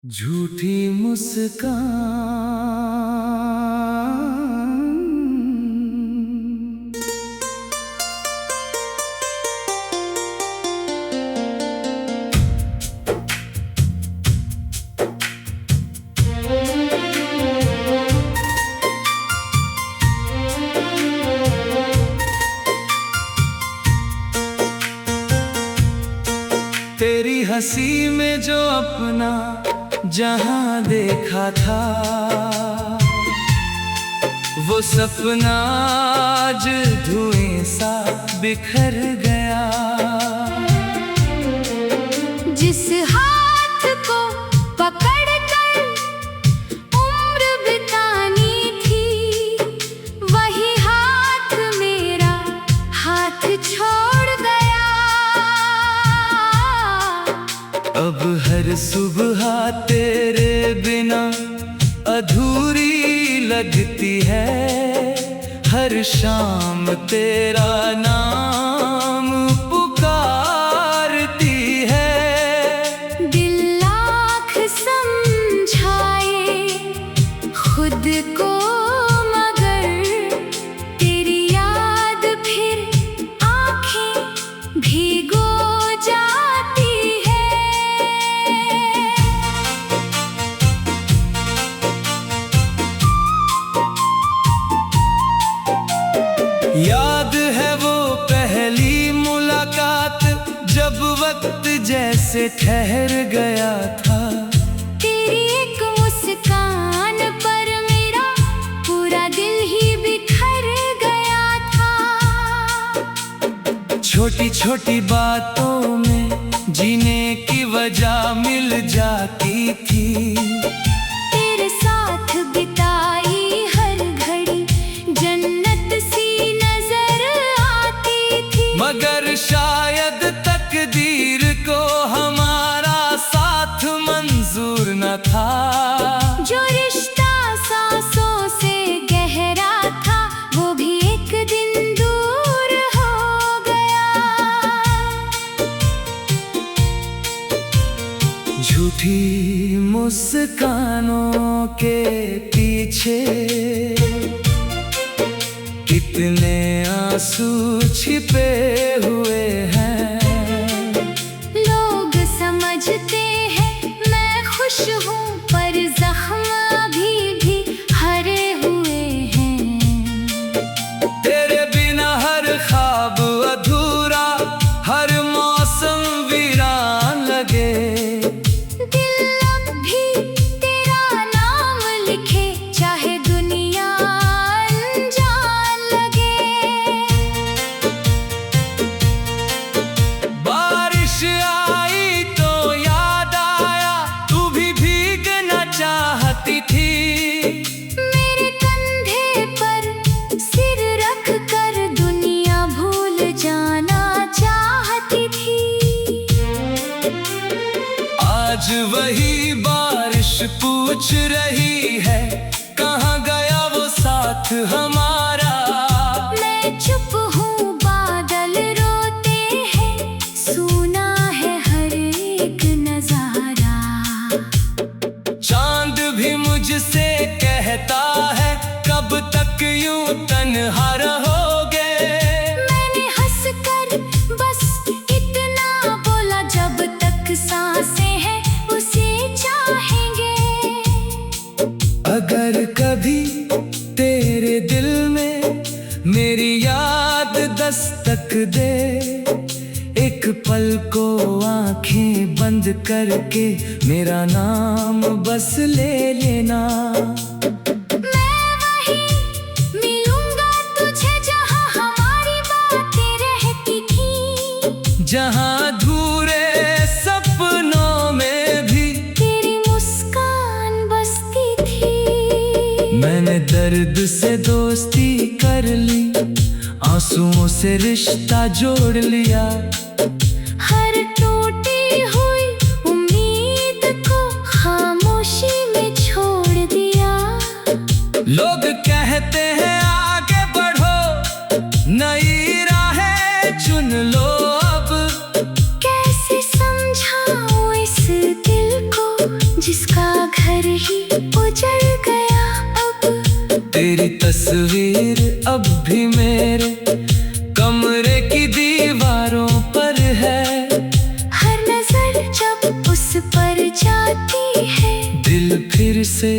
झूठी मुस्कान। तेरी हंसी में जो अपना जहां देखा था, वो सपना आज धुएं सा बिखर गया। जिस हाथ को पकड़कर उम्र बितानी थी, वही हाथ मेरा हाथ छोड़ गया। अब हर सुबह तेरे बिना अधूरी लगती है, हर शाम तेरा नाम पुकारती है। दिल लाख समझाए खुद को, मगर तेरी याद फिर आंखें भीगो जाती है। याद है वो पहली मुलाकात, जब वक्त जैसे ठहर गया था। तेरी एक मुस्कान पर मेरा पूरा दिल ही बिखर गया था। छोटी छोटी बातों में जीने की वजह मिल जाती थी। तेरे साथ बिताई हर घड़ी जन्नत सी नजर आती थी। मगर शायद तकदीर को हमारा साथ मंजूर न था। जो रिश्ता सांसों से गहरा था, वो भी एक दिन दूर हो गया। झूठी मुस्कानों के पीछे कितने आंसू छिपे हुए हैं। लोग समझते हैं मैं खुश हूँ, पर जख्म अभी भी हरे हुए हैं। तेरे बिना हर ख्वाब अधूरा, हर मौसम वीरान लगे। दिल अब भी तेरा नाम लिखे, चाहे दुनिया अनजान लगे। बारिश आई तो याद आया, तू भी भीगना चाहती थी। मेरे कंधे पर सिर रख कर दुनिया भूल जाना चाहती थी। आज वही बारिश पूछ रही है, कहाँ गया वो साथ हमारा। मैं चुप हूँ, बादल रोते हैं, सुना है हर एक नजारा। चांद भी मुझसे कहता है, कब तक यूं तन्हा रहोगे। मैंने हंसकर बस इतना बोला, जब तक सांसें हैं उसे चाहेंगे। अगर कभी तेरे दिल में मेरी याद दस्तक दे, एक पल को आंखें बंद करके मेरा नाम बस ले लेना। मैं वहीं मिलूंगा तुझे जहां हमारी बातें रहती थी। जहां अधूरे सपनों में भी तेरी मुस्कान बसती थी। मैंने दर्द से दोस्ती कर ली, आंसुओं से रिश्ता जोड़ लिया। हर टूटी हुई उम्मीद को खामोशी में छोड़ दिया। लोग कहते हैं आगे बढ़ो, नई राहें चुन लो अब। कैसे समझाऊं इस दिल को जिसका घर ही उजड़ गया अब। तेरी तस्वीर अब भी मेरे कमरे की दीवारों पर है। हर नजर जब उस पर जाती है, दिल फिर से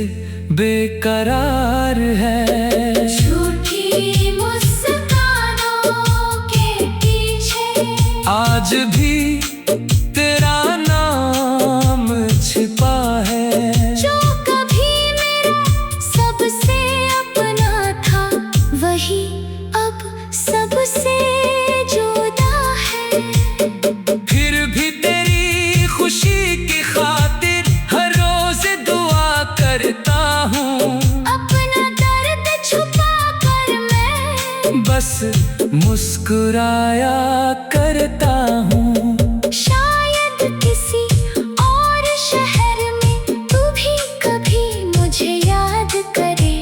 बेकरार है। झूठी मुस्कानों के पीछे आज भी तेरा नाम छिपा है। जो कभी मेरा सबसे अपना था, वही अब सबसे जुदा है। फिर भी तेरी खुशी की खातिर हर रोज दुआ करता हूँ। अपना दर्द छुपा कर मैं बस मुस्कुराया करता हूँ। शायद किसी और शहर में तू भी कभी मुझे याद करे।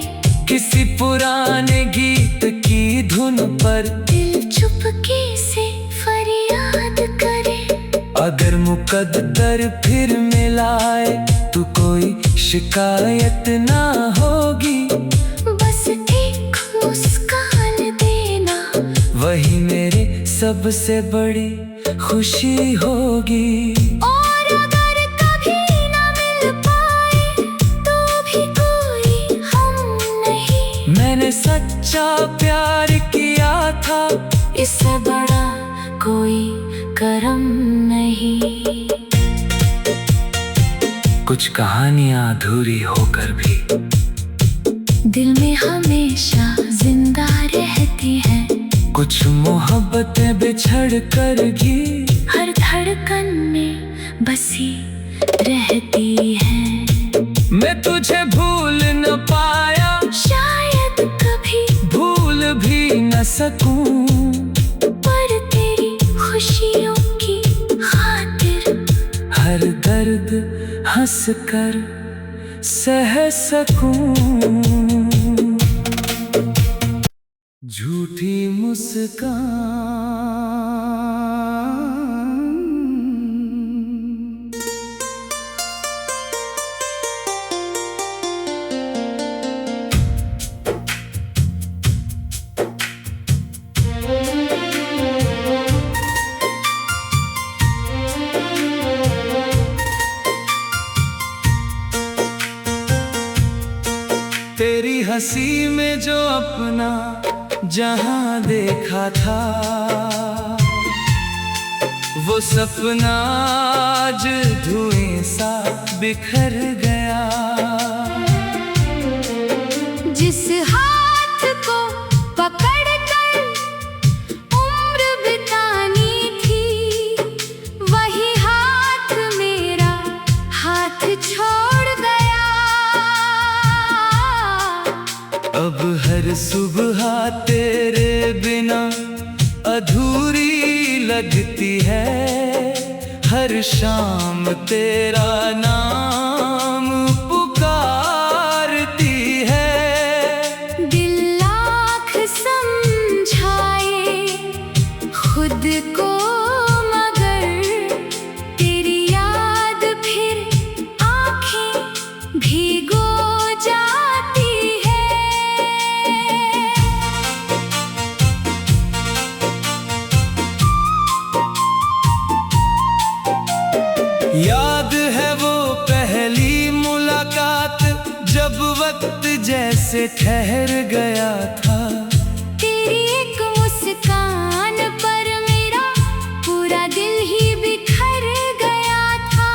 किसी पुराने गीत की धुन पर दिल चुपके से फरियाद करे। अगर मुकद्दर फिर मिलाए तो कोई शिकायत ना होगी। बस एक मुस्कान देना, वही मेरे सबसे बड़ी खुशी होगी। और अगर कभी ना मिल पाए तो भी कोई हम नहीं। मैंने सच्चा प्यार किया था, इससे बड़ा कोई करम नहीं। कुछ कहानियां अधूरी होकर भी दिल में हमेशा जिंदा रहती हैं। कुछ मोहब्बतें बिछड़ कर भी हर धड़कन में बसी रहती हैं। मैं तुझे भूल न पाया, शायद कभी भूल भी न सकूं। पर तेरी खुशियों की खातिर हर दर्द हंस कर सह सकूं। झूठी मुस्कान। तेरी हंसी में जो अपना जहां देखा था, वो सपना आज धुएं सा बिखर गया। जिस हाथ को पकड़ कर उम्र बितानी थी, वही हाथ मेरा हाथ छोड़ गया। अब हर सुबह तेरे बिना अधूरी लगती है। हर शाम तेरा नाम पुकारती है। दिल लाख समझाए खुद को, मगर तेरी याद फिर आंखें भीगो जाती है। याद है वो पहली मुलाकात, जब वक्त जैसे ठहर गया था। तेरी एक मुस्कान पर मेरा पूरा दिल ही बिखर गया था।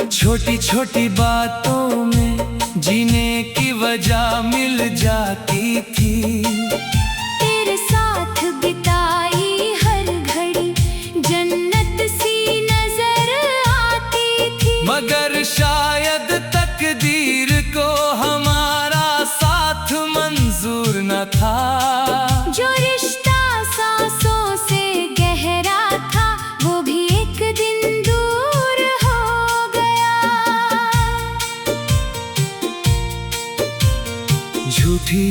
छोटी छोटी बातों में जीने की वजह मिल जाती थी। तेरे साथ बिताई हर घड़ी जन्नत सी नजर आती थी। मगर शायद तकदीर को हमारा साथ मंजूर न था। जो रिश्ता सांसों से गहरा था, वो भी एक दिन दूर हो गया। झूठी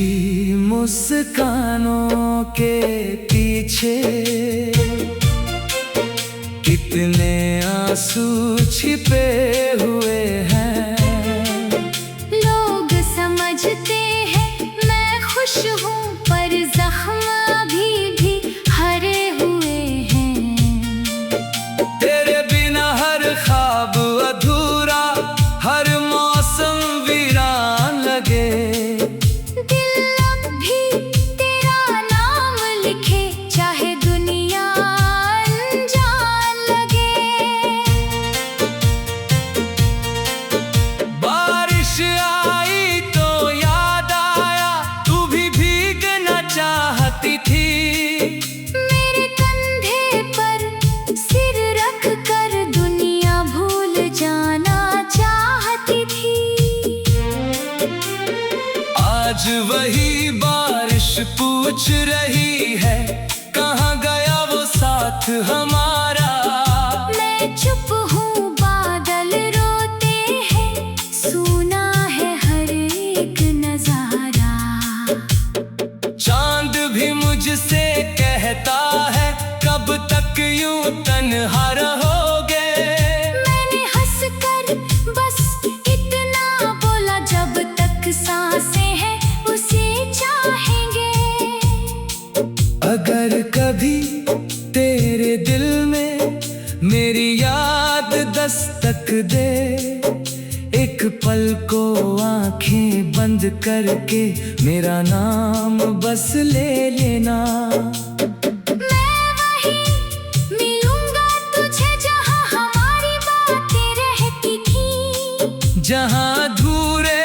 मुस्कानों के पीछे कितने आंसू छिपे हुए हैं। लोग समझते हैं मैं खुश हूँ, पर जख्म अभी भी हरे हुए हैं। तेरे बिना हर ख्वाब अधूरा, हर मौसम वीरान लगे। दिल अब भी तेरा नाम लिखे, चाहे दुनिया अनजान लगे। बारिश आई तो याद आया, तू भी भीगना चाहती थी। मेरे कंधे पर सिर रख कर दुनिया भूल जाना चाहती थी। आज वही बारिश पूछ रही है, कहाँ गया वो साथ हमारा। मैं चुप हूँ, बादल रोते हैं, सुना है हर एक नजारा। चांद भी मुझसे कहता है, कब तक यूं तन्हा रहोगे। मैंने हंस कर बस इतना बोला, जब तक सांसें हैं उसे चाहेंगे। अगर कभी तेरे दिल में मेरी याद दस्तक दे, एक पल को आंखें बंद करके मेरा नाम बस ले लेना। मैं वहीं मिलूंगा तुझे जहां हमारी बातें रहती थी। जहां अधूरे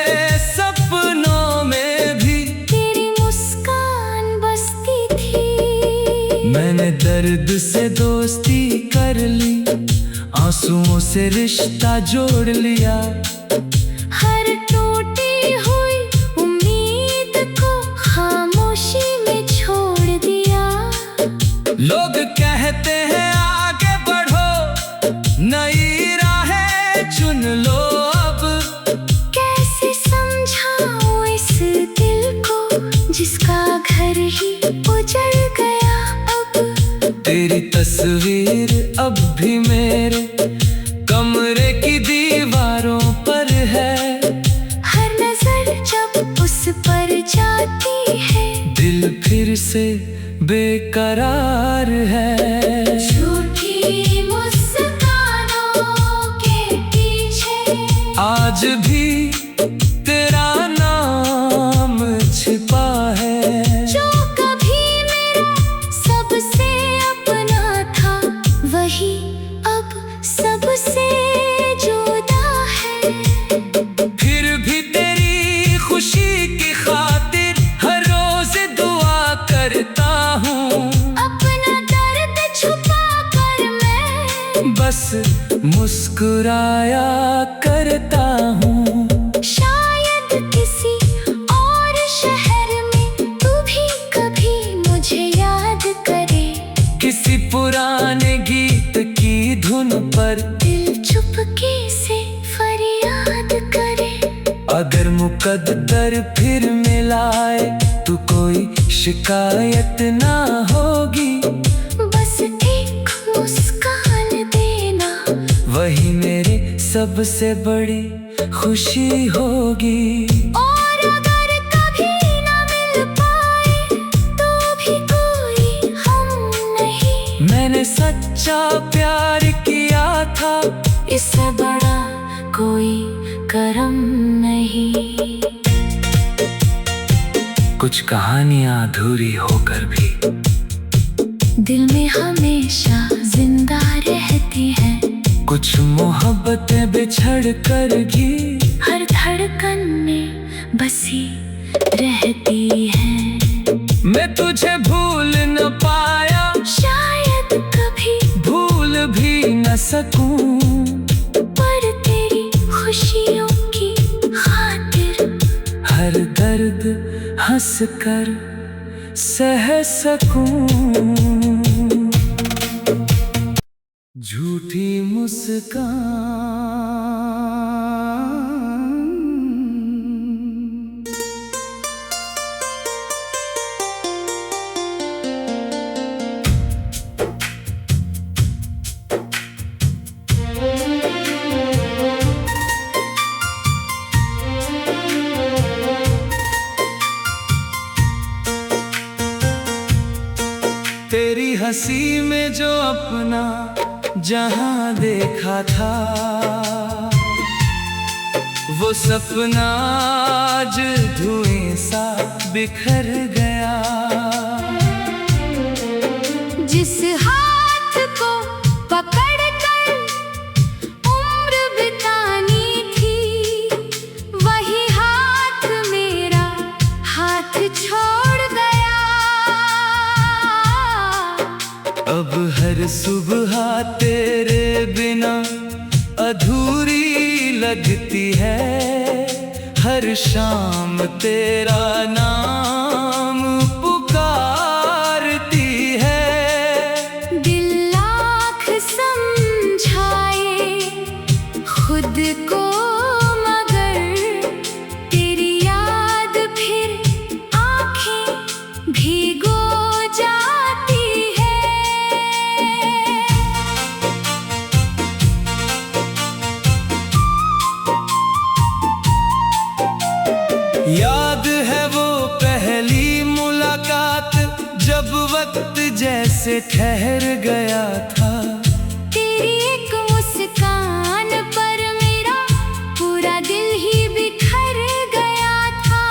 सपनों में भी तेरी मुस्कान बसती थी। मैंने दर्द से दोस्ती कर ली, आंसुओं से रिश्ता जोड़ लिया। हर टूटी हुई उम्मीद को खामोशी में छोड़ दिया। लोग कहते हैं आगे बढ़ो, नई राहें चुन लो अब। कैसे समझाऊं इस दिल को, जिसका घर ही उजड़ गया अब। तेरी तस्वीर अब भी मेरे कमरे की दीवारों पर है। हर नजर जब उस पर जाती है, दिल फिर से बेकरार है। झूठी मुस्कानों के पीछे आज भी तेरा नाम छिपा है। जो कभी मेरा सबसे अपना था, वही अब सबसे जुदा है। फिर भी तेरी खुशी की खातिर हर रोज दुआ करता हूँ। अपना दर्द छुपा कर मैं बस मुस्कुराया करता हूँ। शायद किसी और शहर में तू भी कभी मुझे याद करे। किसी पुराने गीत की धुन पर दिल चुपके से फरियाद करे। अगर मुकद्दर फिर मिलाए तो कोई शिकायत ना होगी। बस एक मुस्कान देना, वही मेरे सबसे बड़ी खुशी होगी। और अगर कभी ना मिल पाए तो भी कोई हम नहीं। मैंने सच्चा प्यार किया था, इससे बड़ा कोई करम नहीं। कुछ कहानियां अधूरी होकर भी दिल में हमेशा जिंदा रहती हैं। कुछ मोहब्बतें बिछड़ कर भी हर धड़कन में बसी रहती हैं। मैं तुझे भूल न पाया, शायद कभी भूल भी न सकूं। पर तेरी खुशियों की खातिर हर दर्द हंस कर सह सकूं। झूठी मुस्कान तेरी हंसी में जो अपना जहां देखा था, वो सपना आज धुएं सा बिखर गया। जिस हाथ को पकड़ कर उम्र बितानी थी, वही हाथ मेरा हाथ छोड़ गया। अब हर सुबह तेरे बिना अधूरी लगती है, हर शाम तेरा नाम पुकारती है। दिल लाख समझाए खुद को, मगर तेरी याद फिर आंखें भीगो जाती है। याद है वो पहली मुलाकात, जब वक्त जैसे ठहर गया था। तेरी एक मुस्कान पर मेरा पूरा दिल ही बिखर गया था।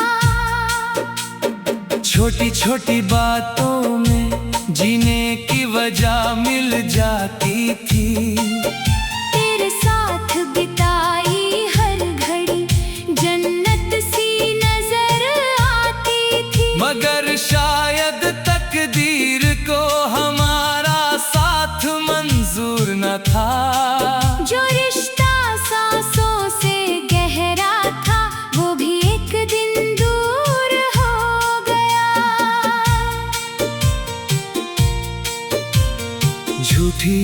छोटी छोटी बातों में जीने की वजह मिल जाती थी। तेरे साथ बिताई हर घड़ी जन्नत सी नजर आती थी। मगर शायद तकदीर को हमारा साथ मंजूर न था। जो रिश्ता सांसों से गहरा था, वो भी एक दिन दूर हो गया। झूठी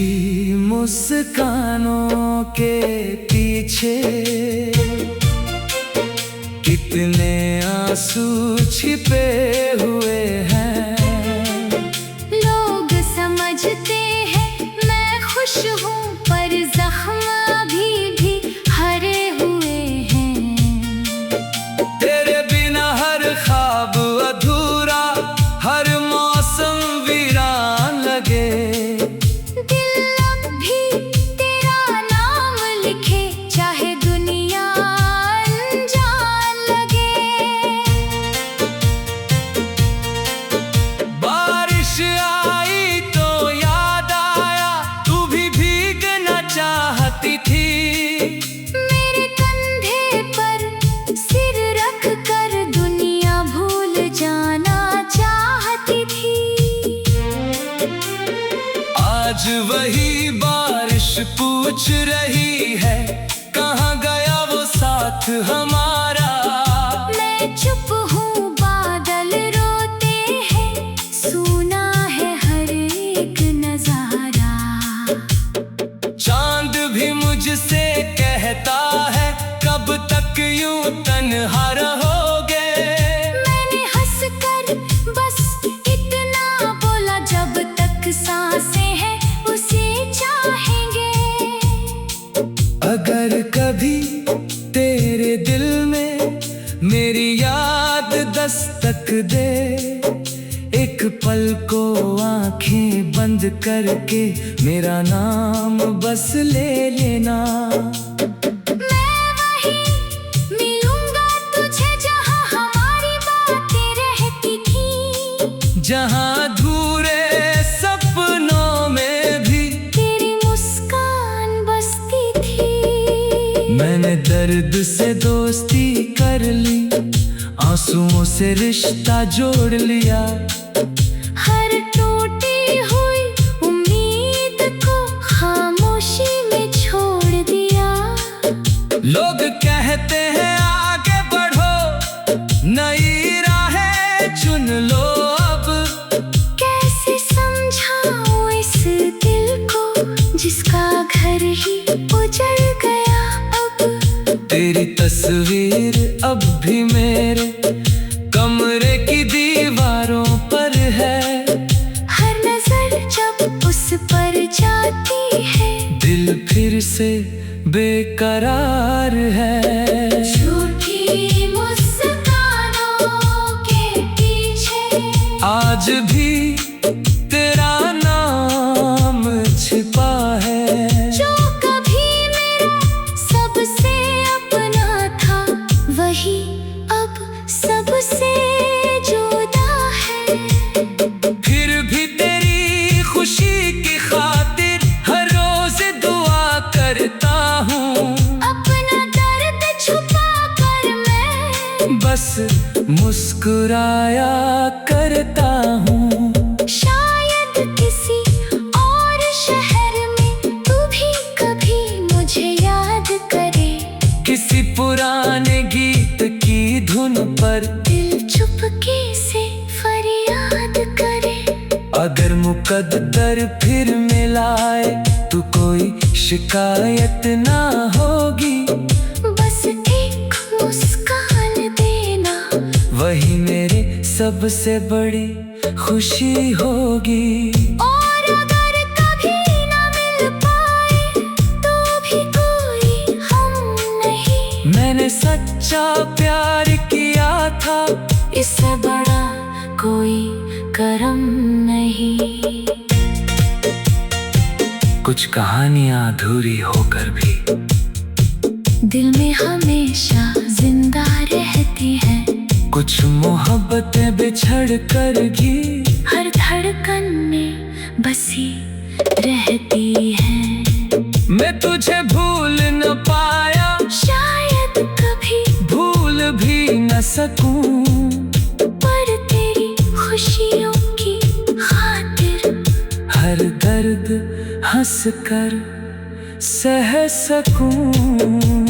मुस्कानों के पीछे कितने आंसू छिपे हुए हैं। लोग समझते हैं मैं खुश हूँ, पर जख्म अभी भी हरे हुए हैं। तेरे बिना हर ख्वाब अधूरा, हर मौसम वीरान लगे। दिल अब भी तेरा नाम लिखे, चाहे दुनिया अनजान लगे। बारिश आई तो याद आया, तू भी भीगना चाहती थी। मेरे कंधे पर सिर रख कर दुनिया भूल जाना चाहती थी। आज वही बारिश पूछ रही है, कहाँ गया वो साथ हमारा। मैं चुप हूँ, बादल रोते हैं, सुना है हर एक नजारा। चांद भी मुझसे कहता है, कब तक यूं तन्हा रहोगे। मैंने हंस कर बस इतना बोला, जब तक सांसें हैं उसे चाहेंगे। अगर कभी तेरे दिल में मेरी याद दस्तक दे, एक पल को आंखें बंद करके मेरा नाम बस ले लेना। मैं वहीं मिलूंगा तुझे जहां हमारी बातें रहती थी। जहां अधूरे सपनों में भी तेरी मुस्कान बसती थी। मैंने दर्द से दोस्ती कर ली, आंसुओं से रिश्ता जोड़ लिया। हर टूटी हुई उम्मीद को खामोशी में छोड़ दिया। लोग कहते हैं आगे बढ़ो, नई राहें चुन लो अब। कैसे समझाऊं इस दिल को, जिसका घर ही उजड़ गया अब। तेरी तस्वीर अब भी मेरे कमरे की दीवारों पर है। हर नजर जब उस पर जाती है, दिल फिर से बेकरार है। झूठी मुस्कानों के पीछे आज भी तेरा बस मुस्कुराया करता हूँ। शायद किसी और शहर में तू भी कभी मुझे याद करे। किसी पुराने गीत की धुन पर दिल चुपके से फरियाद करे। अगर मुकद्दर फिर मिलाए तो कोई शिकायत ना होगी। बस एक मुस्कान देना, वही मेरे सबसे बड़ी खुशी होगी। और अगर कभी ना मिल पाए तो भी कोई हम नहीं। मैंने सच्चा प्यार किया था, इससे बड़ा कोई करम नहीं। कुछ कहानियां अधूरी होकर भी दिल में हमेशा जिंदा रहती हैं। कुछ मोहब्बतें बिछड़ कर भी हर धड़कन में बसी रहती हैं। मैं तुझे भूल न पाया, शायद कभी भूल भी न सकूं। पर तेरी खुशियों की खातिर हर दर्द हंस कर सह सकूं।